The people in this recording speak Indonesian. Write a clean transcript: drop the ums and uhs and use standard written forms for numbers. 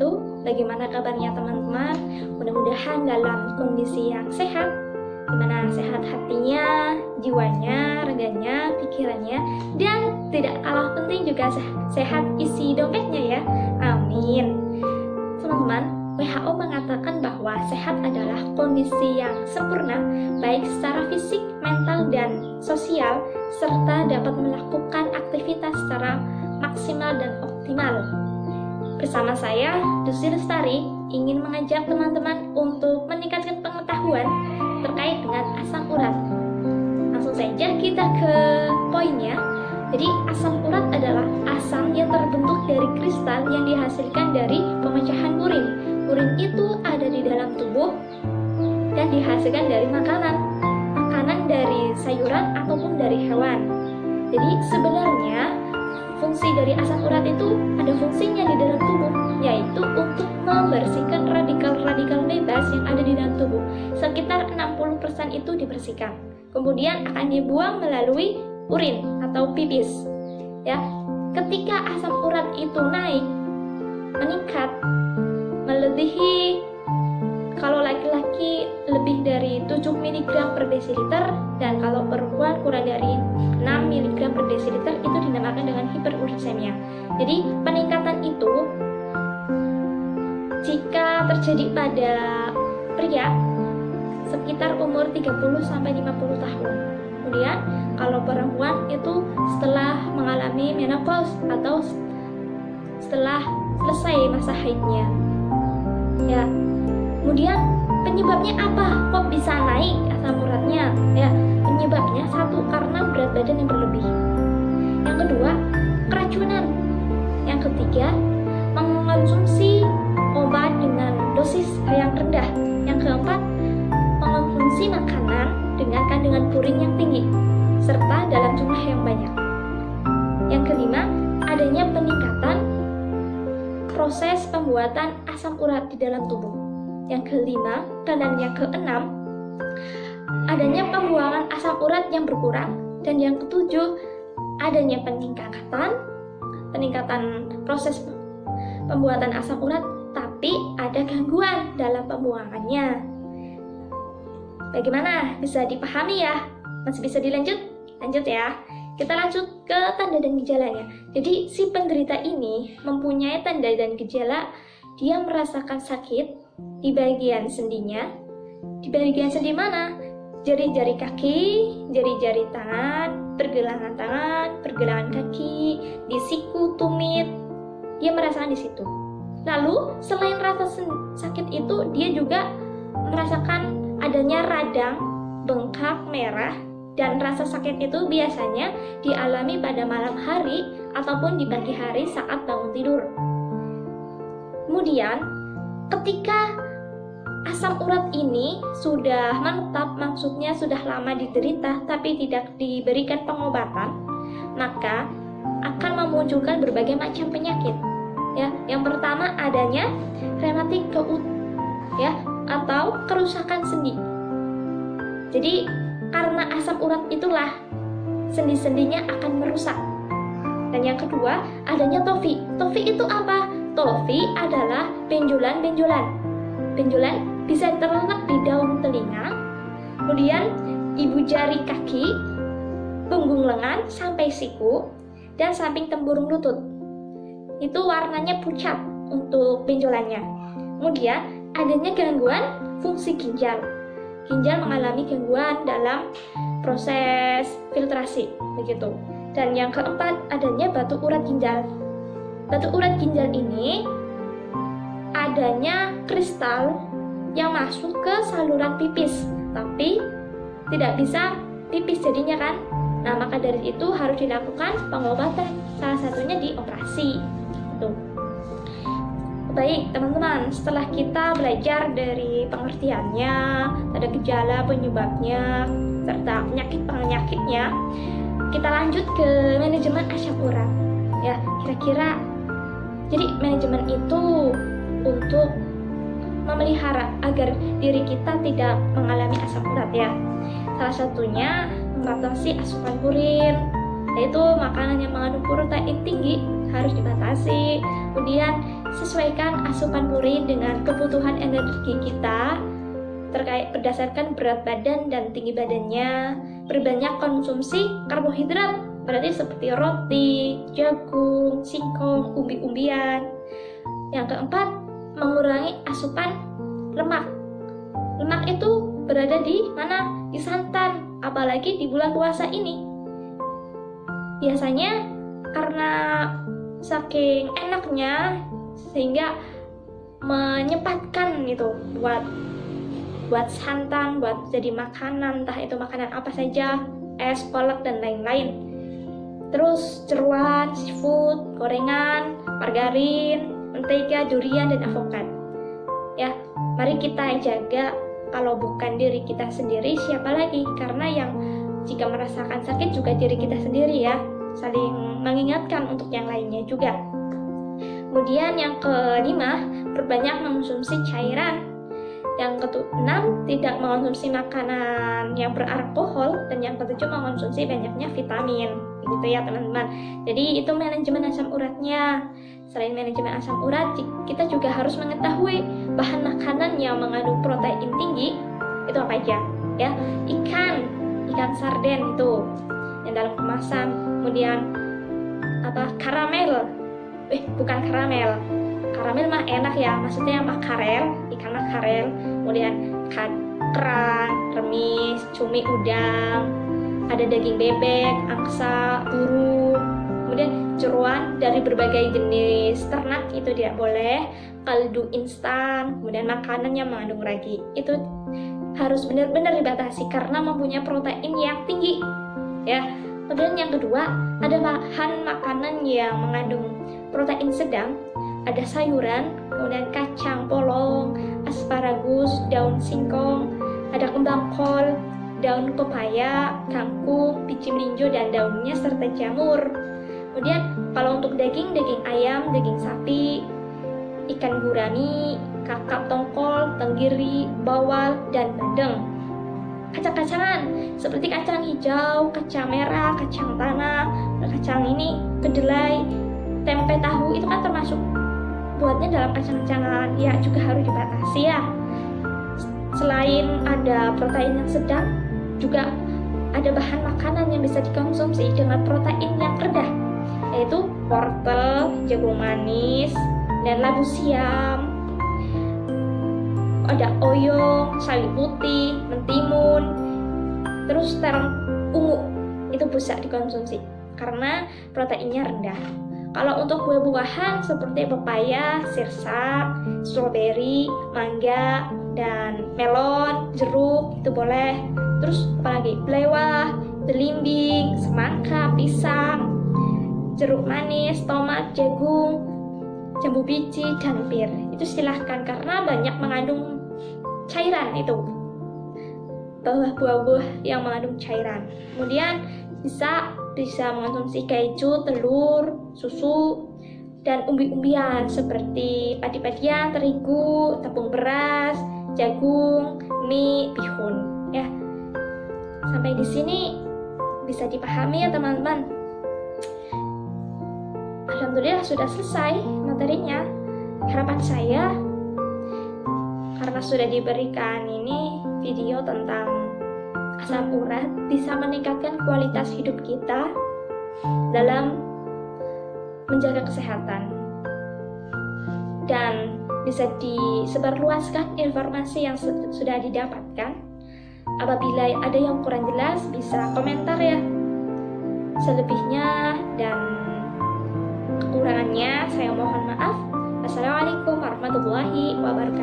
wabarakatuh. Bagaimana kabarnya teman-teman? Mudah-mudahan dalam kondisi yang sehat, dimana sehat hatinya, jiwanya, raganya, pikirannya, dan tidak kalah penting juga sehat isi dompetnya ya. Amin. Teman-teman, WHO mengatakan bahwa sehat adalah kondisi yang sempurna, baik secara fisik, mental, dan sosial, serta dapat melakukan aktivitas secara maksimal dan optimal. Bersama saya, Dusi Lestari, ingin mengajak teman-teman untuk meningkatkan pengetahuan terkait dengan asam urat. Langsung saja kita ke poinnya. Jadi, asam urat adalah asam yang terbentuk dari kristal yang dihasilkan dari pemecahan urin. Urin itu ada di dalam tubuh dan dihasilkan dari makanan dari sayuran ataupun dari hewan. Jadi sebenarnya fungsi dari asam urat itu ada fungsinya di dalam tubuh, yaitu untuk membersihkan radikal-radikal bebas yang ada di dalam tubuh. Sekitar 60% itu dibersihkan. Kemudian akan dibuang melalui urin atau pipis. Ya, ketika asam urat itu naik, meningkat, melebihi, kalau laki-laki lebih dari 7 mg per desiliter, dan kalau perempuan kurang dari 6 mg per desiliter, itu dinamakan dengan hiperuricemia. Jadi peningkatan itu jika terjadi pada pria sekitar umur 30-50 tahun. Kemudian kalau perempuan itu setelah mengalami menopause atau setelah selesai masa haidnya. Ya. Kemudian penyebabnya apa? Kok bisa naik asam uratnya? Ya, penyebabnya satu, karena berat badan yang berlebih. Yang kedua, keracunan. Yang ketiga, mengonsumsi obat dengan dosis yang rendah. Yang keempat, mengonsumsi makanan dengan kandungan purin yang tinggi serta dalam jumlah yang banyak. Yang kelima, adanya peningkatan proses pembuatan asam urat di dalam tubuh. Yang kelima dan yang keenam, adanya pembuangan asam urat yang berkurang. Dan yang ketujuh, adanya peningkatan proses pembuatan asam urat, tapi ada gangguan dalam pembuangannya. Bagaimana? Bisa dipahami ya? Masih bisa dilanjut? Lanjut ya. Kita lanjut ke tanda dan gejalanya. Jadi si penderita ini mempunyai tanda dan gejala. Dia merasakan sakit di bagian sendinya. Di bagian sendi mana? Jari-jari kaki, jari-jari tangan, pergelangan tangan, pergelangan kaki, di siku, tumit. Dia merasakan di situ. Lalu selain rasa sakit itu, dia juga merasakan adanya radang, bengkak, merah. Dan rasa sakit itu biasanya dialami pada malam hari ataupun di pagi hari saat bangun tidur. Kemudian, ketika asam urat ini sudah menetap, maksudnya sudah lama diderita tapi tidak diberikan pengobatan, maka akan memunculkan berbagai macam penyakit. Ya, yang pertama adanya rematik gout, ya, atau kerusakan sendi. Jadi karena asam urat itulah sendi-sendinya akan merusak. Dan yang kedua adanya tofi. Tofi itu apa? Tofi adalah benjolan-benjolan. Benjolan bisa terletak di daun telinga, kemudian ibu jari kaki, punggung lengan sampai siku, dan samping tempurung lutut. Itu warnanya pucat untuk benjolannya. Kemudian adanya gangguan fungsi ginjal. Ginjal mengalami gangguan dalam proses filtrasi, begitu. Dan yang keempat adanya batu urat ginjal. Batu urat ginjal ini adanya kristal yang masuk ke saluran pipis, tapi tidak bisa pipis jadinya kan. Nah, maka dari itu harus dilakukan pengobatan, salah satunya di operasi. Tuh. Baik teman-teman, setelah kita belajar dari pengertiannya, ada gejala, penyebabnya, serta penyakit-penyakitnya, kita lanjut ke manajemen asam urat. Ya, kira-kira jadi manajemen itu untuk memelihara agar diri kita tidak mengalami asam urat ya. Salah satunya membatasi asupan purin, yaitu makanan yang mengandung protein tinggi harus dibatasi. Kemudian sesuaikan asupan purin dengan kebutuhan energi kita terkait berdasarkan berat badan dan tinggi badannya. Perbanyak konsumsi karbohidrat, berarti seperti roti, jagung, singkong, umbi-umbian. Yang keempat, mengurangi asupan lemak. Lemak itu berada di mana? Di santan, apalagi di bulan puasa ini. Biasanya karena saking enaknya sehingga menyempatkan gitu buat santan, buat jadi makanan, entah itu makanan apa saja, es, kolak dan lain-lain. Terus jeroan, seafood, gorengan, margarin, mentega, durian dan avokat. Ya, mari kita jaga. Kalau bukan diri kita sendiri, siapa lagi? Karena yang jika merasakan sakit juga diri kita sendiri ya. Saling mengingatkan untuk yang lainnya juga. Kemudian yang kelima, perbanyak mengonsumsi cairan. Yang keenam, tidak mengonsumsi makanan yang beralkohol. Dan yang ketujuh, mengonsumsi banyaknya vitamin. Begitu ya teman-teman. Jadi itu manajemen asam uratnya. Selain manajemen asam urat, kita juga harus mengetahui bahan makanan yang mengandung protein tinggi. Itu apa aja? Ya, ikan sarden itu yang dalam kemasan. Kemudian karamel. Bukan karamel. Karamel mah enak ya, maksudnya makarel, ikan makarel. Kemudian kerang, remis, cumi udang, ada daging bebek, angsa, burung. Kemudian jeroan dari berbagai jenis ternak itu tidak boleh, kaldu instan, kemudian makanan yang mengandung ragi itu harus benar-benar dibatasi karena mempunyai protein yang tinggi ya. Kemudian yang kedua, ada bahan makanan yang mengandung protein sedang, ada sayuran, kemudian kacang polong, asparagus, daun singkong, ada kembang kol, daun pepaya, kangkung, biji melinjo dan daunnya serta jamur. Kemudian kalau untuk daging ayam, daging sapi, ikan gurami, kakap tongkol, tenggiri, bawal, dan bandeng. Kacang-kacangan seperti kacang hijau, kacang merah, kacang tanah, kacang ini, kedelai, tempe tahu itu kan termasuk buatnya dalam kacang-kacangan ya, juga harus dibatasi ya. Selain ada protein yang sedang, juga ada bahan makanan yang bisa dikonsumsi dengan protein yang rendah, yaitu wortel, jagung manis, dan labu siam, ada oyong, sawi putih, mentimun, terus terong ungu itu bisa dikonsumsi karena proteinnya rendah. Kalau untuk buah-buahan seperti pepaya, sirsak, stroberi, mangga, dan melon, jeruk itu boleh. Terus apalagi belewah, belimbing, semangka, pisang, jeruk manis, tomat, jagung, jambu biji, dan pir. Itu silahkan karena banyak mengandung cairan itu. Buah-buah yang mengandung cairan. Kemudian bisa mengonsumsi keju, telur, susu, dan umbi-umbian seperti padi-padian, terigu, tepung beras, jagung, mie, bihun. Ya, sampai di sini bisa dipahami ya teman-teman. Alhamdulillah sudah selesai materinya. Harapan saya karena sudah diberikan ini video tentang asam urat bisa meningkatkan kualitas hidup kita dalam menjaga kesehatan dan bisa disebarluaskan informasi yang sudah didapatkan. Apabila ada yang kurang jelas bisa komentar ya. Selebihnya dan kekurangannya saya mohon maaf. Assalamualaikum warahmatullahi wabarakatuh.